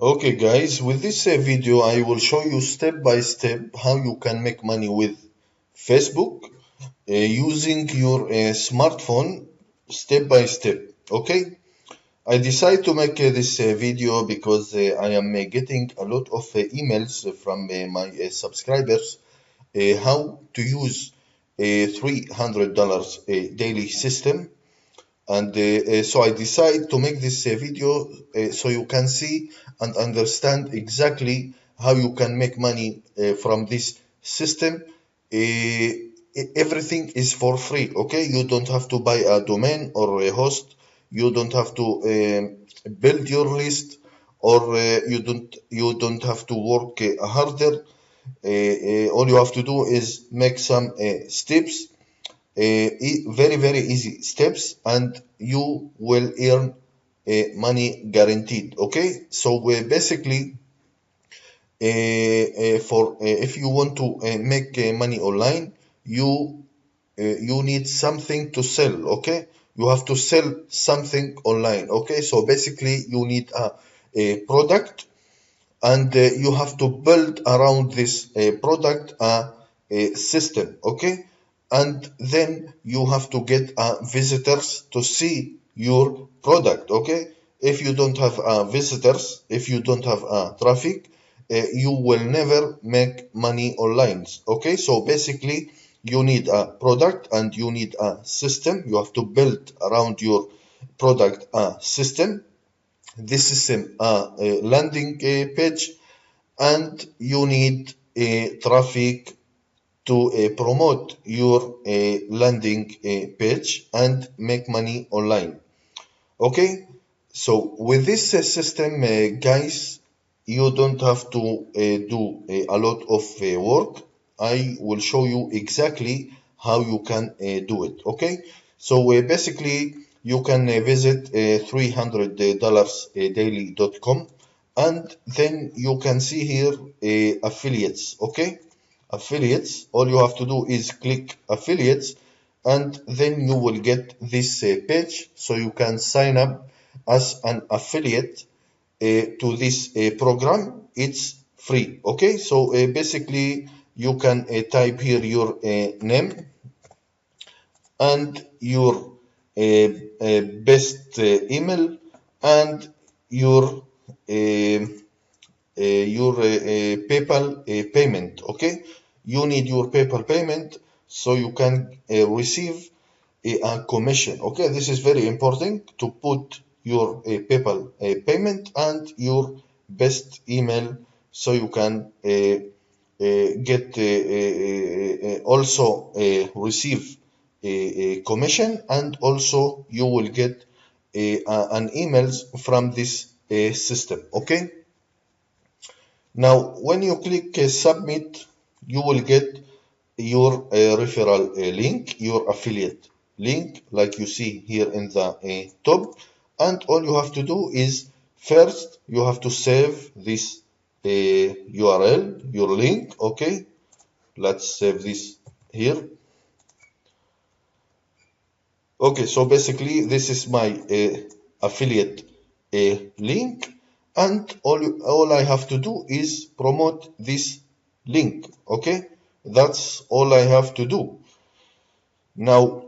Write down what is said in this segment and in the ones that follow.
Okay guys, with this video I will show you step by step how you can make money with Facebook using your smartphone step by step. Okay, I decided to make this video because I am getting a lot of emails from my subscribers how to use a $300 daily system. And so I decided to make this video so you can see and understand exactly how you can make money from this system. Everything is for free, okay? You don't have to buy a domain or a host. You don't have to build your list, or you don't have to work harder. All you have to do is make some steps, very very easy steps, and you will earn money guaranteed. Okay, so basically for if you want to make money online, you need something to sell. Okay, you have to sell something online. Okay, so basically you need a product, and you have to build around this product a system. Okay, and then you have to get visitors to see your product. Okay, if you don't have visitors, if you don't have traffic, you will never make money online. Okay, so basically you need a product and you need a system. You have to build around your product a system. This system a landing page, and you need traffic to promote your landing page and make money online. Okay, so with this system, guys, you don't have to do a lot of work. I will show you exactly how you can do it. Okay, so basically you can visit $300 daily.com, and then you can see here affiliates. Okay, affiliates, all you have to do is click affiliates, and then you will get this page, so you can sign up as an affiliate to this program. It's free. Okay, so basically you can type here your name and your best email and your PayPal payment. Okay, you need your PayPal payment so you can receive a commission. Okay, this is very important to put your PayPal payment and your best email so you can get also receive a commission, and also you will get an emails from this system. Okay, now when you click submit, you will get your referral link, your affiliate link, like you see here in the top. And all you have to do is first you have to save this URL, your link. Okay, let's save this here. Okay, so basically this is my affiliate link, and all I have to do is promote this link. Okay, that's all I have to do. Now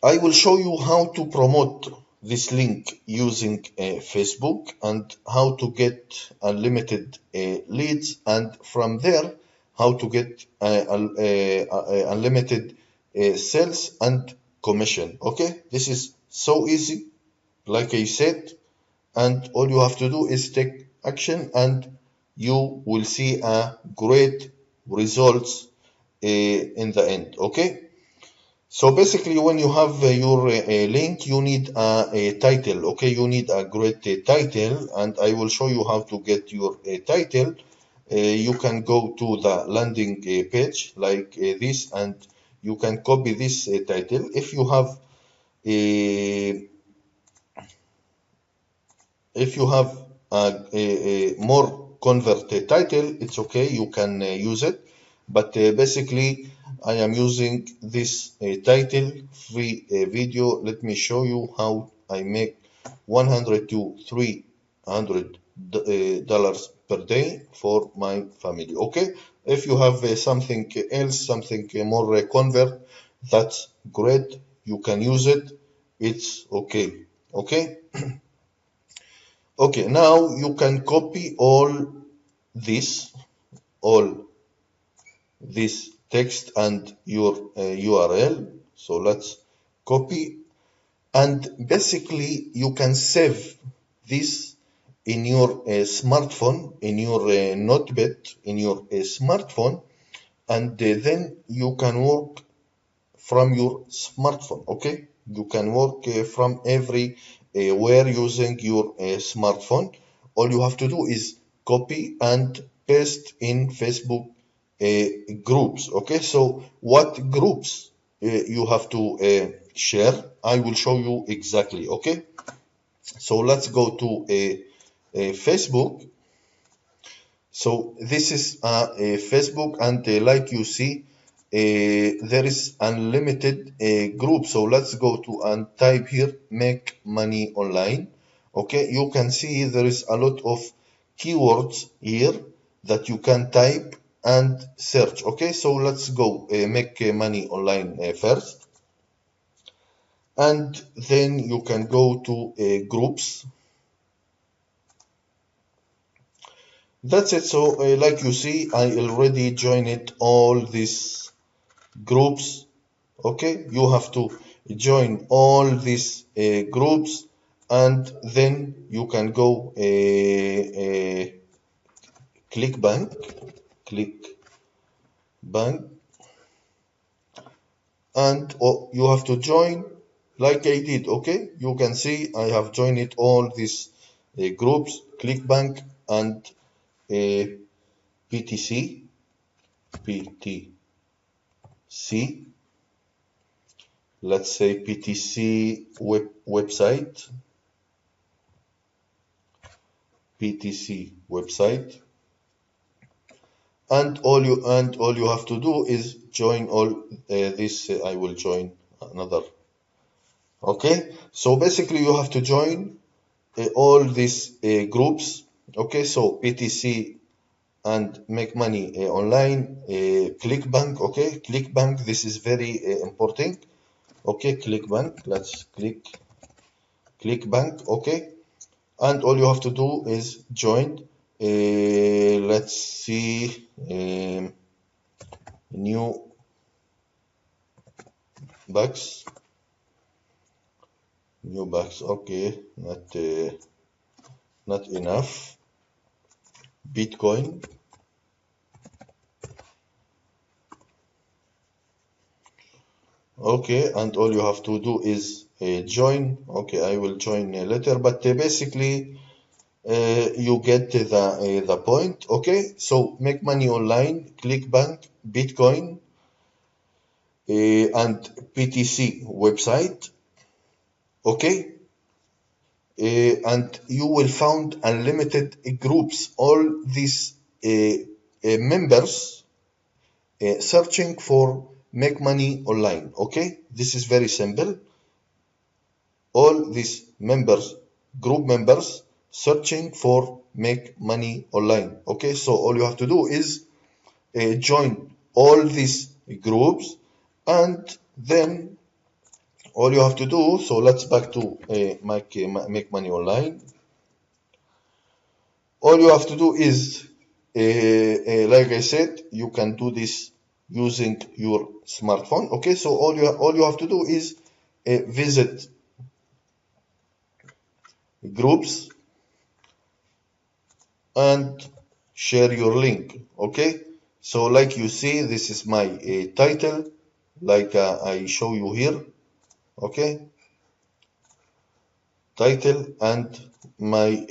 I will show you how to promote this link using Facebook, and how to get unlimited leads, and from there how to get unlimited sales and commission. Okay, this is so easy, like I said, and all you have to do is take action, and you will see a great results in the end. Okay, so basically when you have your link, you need a title. Okay, you need a great title, and I will show you how to get your title. You can go to the landing page like this, and you can copy this title. If you have a more convert title, it's okay, you can use it. But basically I am using this title free video. Let me show you how I make 100 to 300 dollars per day for my family. Okay, if you have something else, something more convert, that's great, you can use it, it's okay. Okay, okay, now you can copy this all this text and your URL. So let's copy, and basically you can save this in your smartphone, in your notepad, in your smartphone, and then you can work from your smartphone. Okay, you can work from every where using your smartphone. All you have to do is copy and paste in Facebook groups. Okay, so what groups you have to share, I will show you exactly. Okay, so let's go to Facebook. So this is a Facebook, and like you see, there is unlimited group. So let's go to and type here, make money online. Okay, you can see there is a lot of keywords here that you can type and search. Okay, so let's go make money online first, and then you can go to groups. That's it. So like you see, I already joined all these groups. Okay, you have to join all these groups, and then you can go ClickBank, ClickBank, and you have to join like I did. Okay, you can see I have joined all these groups, ClickBank and PTC, PTC. Let's say PTC website, PTC website, and all you have to do is join all this. I will join another. Okay, so basically you have to join all these groups. Okay, so PTC and make money online, ClickBank. Okay, ClickBank. This is very important. Okay, ClickBank. Let's ClickBank. Okay, and all you have to do is join. Let's see, new bucks, new bucks. Okay, not enough. Bitcoin. Okay, and all you have to do is join. Okay, I will join later, but basically you get the point. Okay, so make money online, ClickBank, Bitcoin, and PTC website. Okay, and you will find unlimited groups. All these members searching for make money online. Okay, this is very simple. All these members, group members, searching for make money online. Okay, so all you have to do is join all these groups, and then all you have to do, so let's back to make money online. All you have to do is like I said, you can do this using your smartphone. Okay, so all you have to do is visit groups and share your link. Okay, so like you see, this is my title, like I show you here. Okay, title and my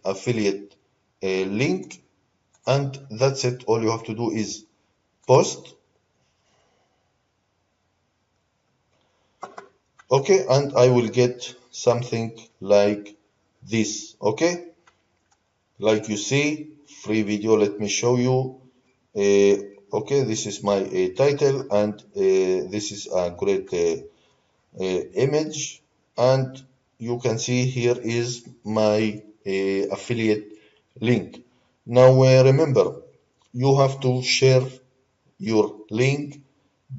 affiliate link, and that's it. All you have to do is post. Okay, and I will get something like this. Okay, like you see, free video. Let me show you. Okay, this is my title, and this is a great image, and you can see here is my affiliate link. Now remember, you have to share your link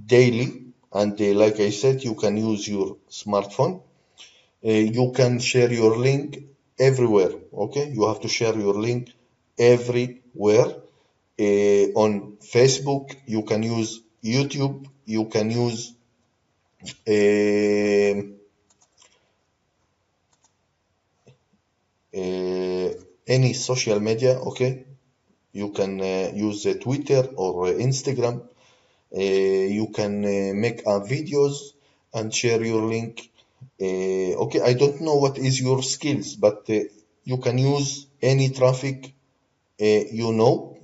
daily, and like I said, you can use your smartphone. You can share your link everywhere. Okay, you have to share your link everywhere. On Facebook, you can use YouTube, you can use uh, any social media. Okay, you can use Twitter or Instagram. You can make videos and share your link. Okay, I don't know what is your skills, but you can use any traffic you know,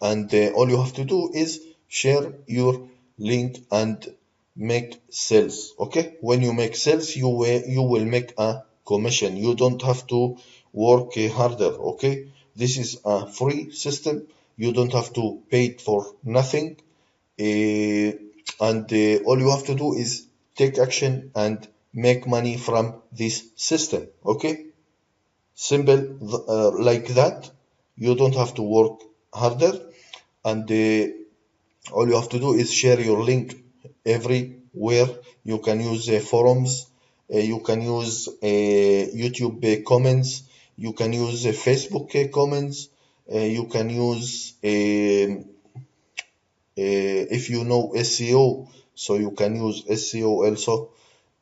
and all you have to do is share your link and make sales. Okay, when you make sales, you will make a commission. You don't have to work harder. Okay, this is a free system. You don't have to pay it for nothing. uh, and all you have to do is take action and make money from this system. Okay, simple, like that. You don't have to work harder, and all you have to do is share your link everywhere. You can use forums, you can use YouTube comments, you can use Facebook comments, you can use if you know SEO, so you can use SEO also.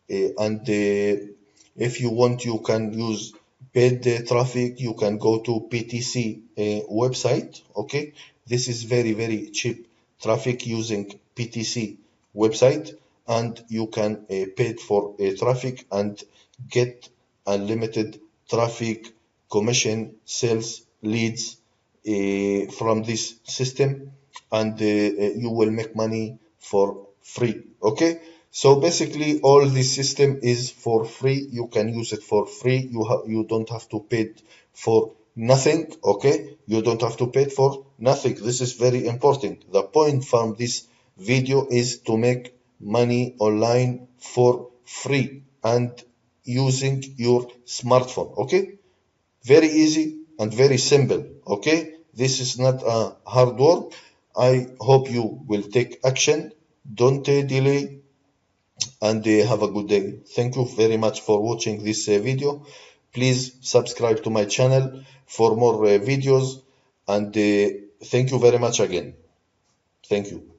And if you want, you can use paid traffic. You can go to PTC website. Okay, this is very cheap traffic using PTC website, and you can pay for traffic and get unlimited traffic, commission, sales, leads from this system, and you will make money for free. Okay, so basically all this system is for free. You can use it for free. You don't have to pay for nothing. Okay, you don't have to pay for nothing. This is very important. The point from this video is to make money online for free and using your smartphone. Okay, very easy and very simple. Okay, this is not a hard work. I hope you will take action. Don't delay, and have a good day. Thank you very much for watching this video. Please subscribe to my channel for more videos, and thank you very much again. Thank you.